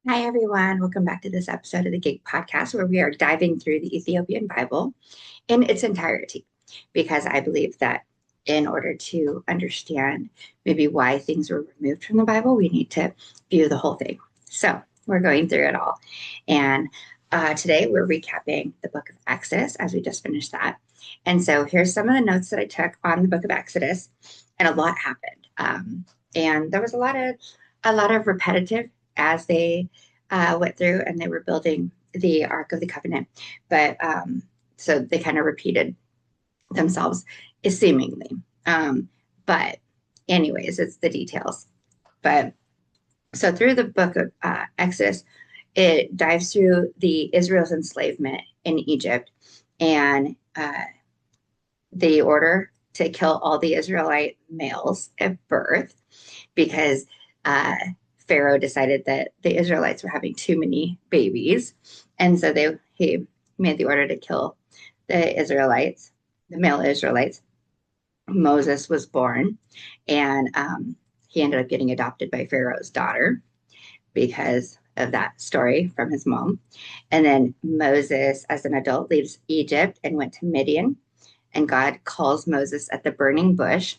Hi, everyone. Welcome back to this episode of the Gig Podcast, where we are diving through the Ethiopian Bible in its entirety, because I believe that in order to understand maybe why things were removed from the Bible, we need to view the whole thing. So we're going through it all. And today we're recapping the book of Exodus as we just finished that. And so here's some of the notes that I took on the book of Exodus, and a lot happened. And there was a lot of repetitive as they went through and they were building the Ark of the Covenant. But so they kind of repeated themselves, seemingly. But, anyways, it's the details. But so through the book of Exodus, it dives through the Israel's enslavement in Egypt and the order to kill all the Israelite males at birth because Pharaoh decided that the Israelites were having too many babies. And so he made the order to kill the Israelites, the male Israelites. Moses was born, and he ended up getting adopted by Pharaoh's daughter because of that story from his mom. And then Moses, as an adult, leaves Egypt and went to Midian. And God calls Moses at the burning bush.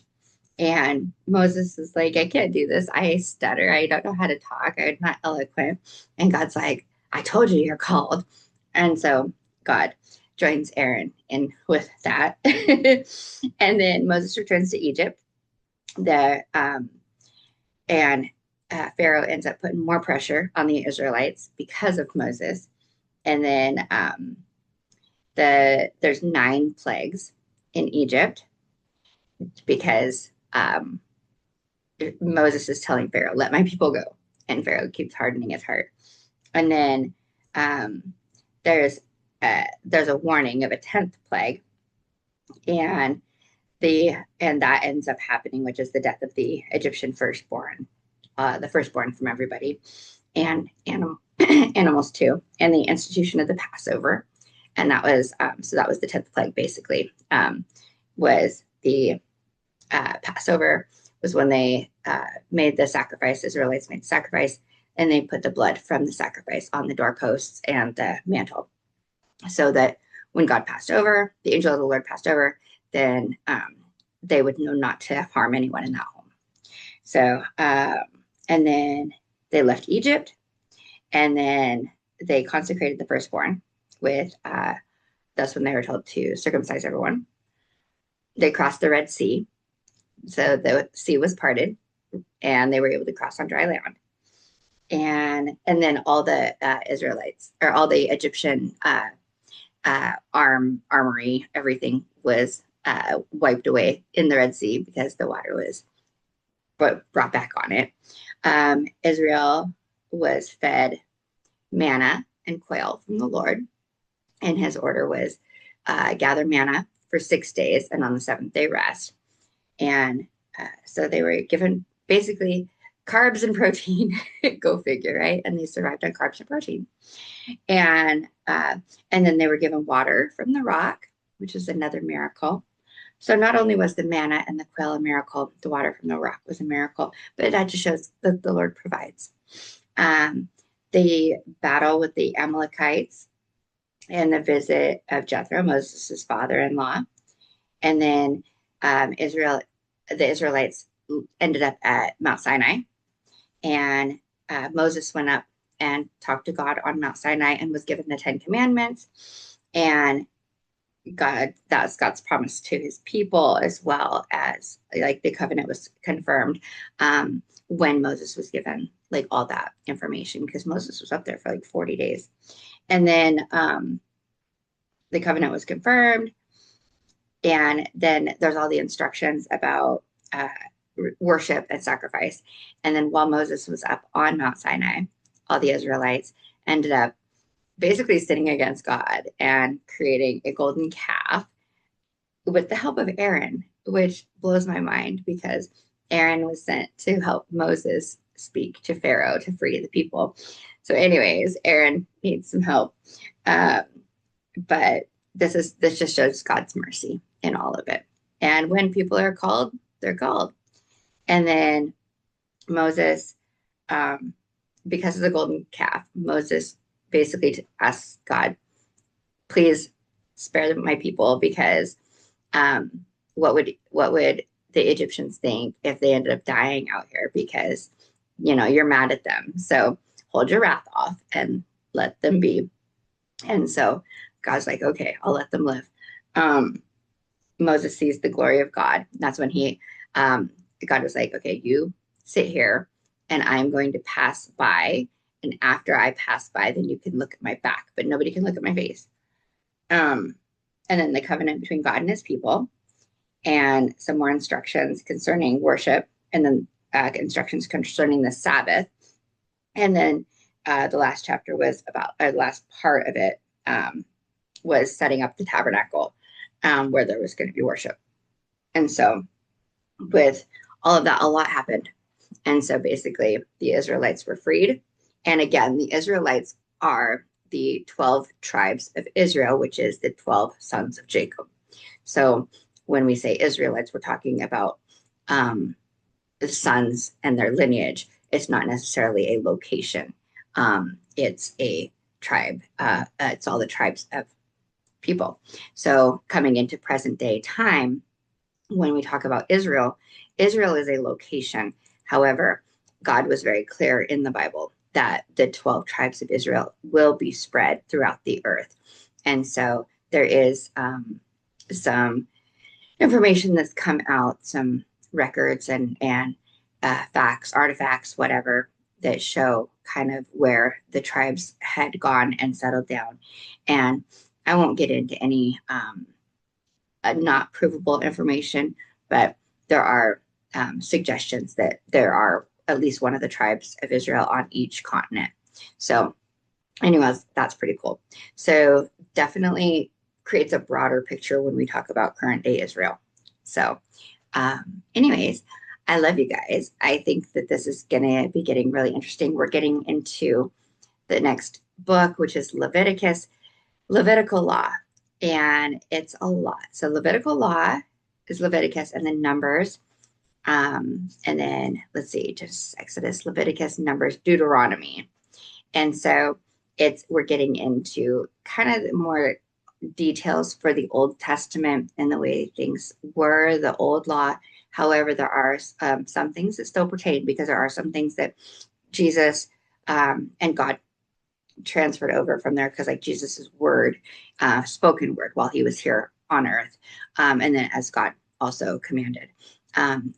And Moses is like, I can't do this. I stutter. I don't know how to talk. I'm not eloquent. And God's like, I told you you're called. And so God joins Aaron in with that. And then Moses returns to Egypt. The and Pharaoh ends up putting more pressure on the Israelites because of Moses. And then there's 9 plagues in Egypt because Moses is telling Pharaoh, let my people go. And Pharaoh keeps hardening his heart. And then there's a warning of a 10th plague. And that ends up happening, which is the death of the Egyptian firstborn, the firstborn from everybody, and animals too, and the institution of the Passover. And that was that was the 10th plague, basically, was the Passover was when they made the sacrifice. Israelites made the sacrifice, and they put the blood from the sacrifice on the doorposts and the mantle, so that when God passed over, the angel of the Lord passed over, then they would know not to harm anyone in that home. So, and then they left Egypt, and then they consecrated the firstborn with, that's when they were told to circumcise everyone. They crossed the Red Sea. So the sea was parted, and they were able to cross on dry land. And then all the Israelites, or all the Egyptian armory, everything was wiped away in the Red Sea because the water was brought back on it. Israel was fed manna and quail from the Lord, and his order was gather manna for 6 days, and on the 7th day rest. And so they were given basically carbs and protein. Go figure, right? And they survived on carbs and protein. And then they were given water from the rock, which is another miracle. So not only was the manna and the quail a miracle, the water from the rock was a miracle, but that just shows that the Lord provides. The battle with the Amalekites and the visit of Jethro, Moses' father-in-law. And then the Israelites ended up at Mount Sinai. And Moses went up and talked to God on Mount Sinai and was given the 10 Commandments. And that's God's promise to his people, as well as like the covenant was confirmed when Moses was given like all that information, because Moses was up there for like 40 days. And then the covenant was confirmed. And then there's all the instructions about worship and sacrifice. And then while Moses was up on Mount Sinai, all the Israelites ended up basically sinning against God and creating a golden calf with the help of Aaron, which blows my mind because Aaron was sent to help Moses speak to Pharaoh to free the people. So anyways, Aaron needs some help. But this just shows God's mercy in all of it. And when people are called, they're called. And then Moses because of the golden calf, Moses basically asked God, please spare my people, because what would the Egyptians think if they ended up dying out here, because you're mad at them. So hold your wrath off and let them be. And so God's like, okay, I'll let them live. Moses sees the glory of God. That's when God was like, okay, you sit here and I'm going to pass by. And after I pass by, then you can look at my back, but nobody can look at my face. And then the covenant between God and his people, and some more instructions concerning worship, and then instructions concerning the Sabbath. And then the last chapter was about, the last part of it was setting up the tabernacle, where there was going to be worship. And so with all of that, a lot happened. And so basically the Israelites were freed. And again, the Israelites are the 12 tribes of Israel, which is the 12 sons of Jacob. So when we say Israelites, we're talking about the sons and their lineage. It's not necessarily a location. It's a tribe. It's all the tribes of people. So coming into present day time, when we talk about Israel, Israel is a location. However, God was very clear in the Bible that the 12 tribes of Israel will be spread throughout the earth. And so there is some information that's come out, some records and facts, artifacts, whatever, that show kind of where the tribes had gone and settled down. And I won't get into any not provable information, but there are suggestions that there are at least one of the tribes of Israel on each continent. So anyways, that's pretty cool. So definitely creates a broader picture when we talk about current day Israel. So anyways, I love you guys. I think that this is going to be getting really interesting. We're getting into the next book, which is Levitical law. And it's a lot. So Levitical law is Leviticus, and then Numbers. And then let's see, just Exodus, Leviticus, Numbers, Deuteronomy. And so we're getting into kind of more details for the Old Testament and the way things were, the old law. However, there are some things that still pertain, because there are some things that Jesus and God transferred over from there, because like Jesus's word, spoken word while he was here on earth, and then as God also commanded.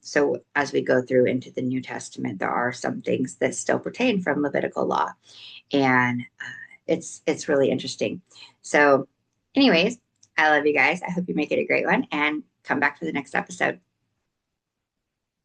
So as we go through into the New Testament, there are some things that still pertain from Levitical law, and it's really interesting. So anyways, I love you guys. I hope you make it a great one, and come back for the next episode.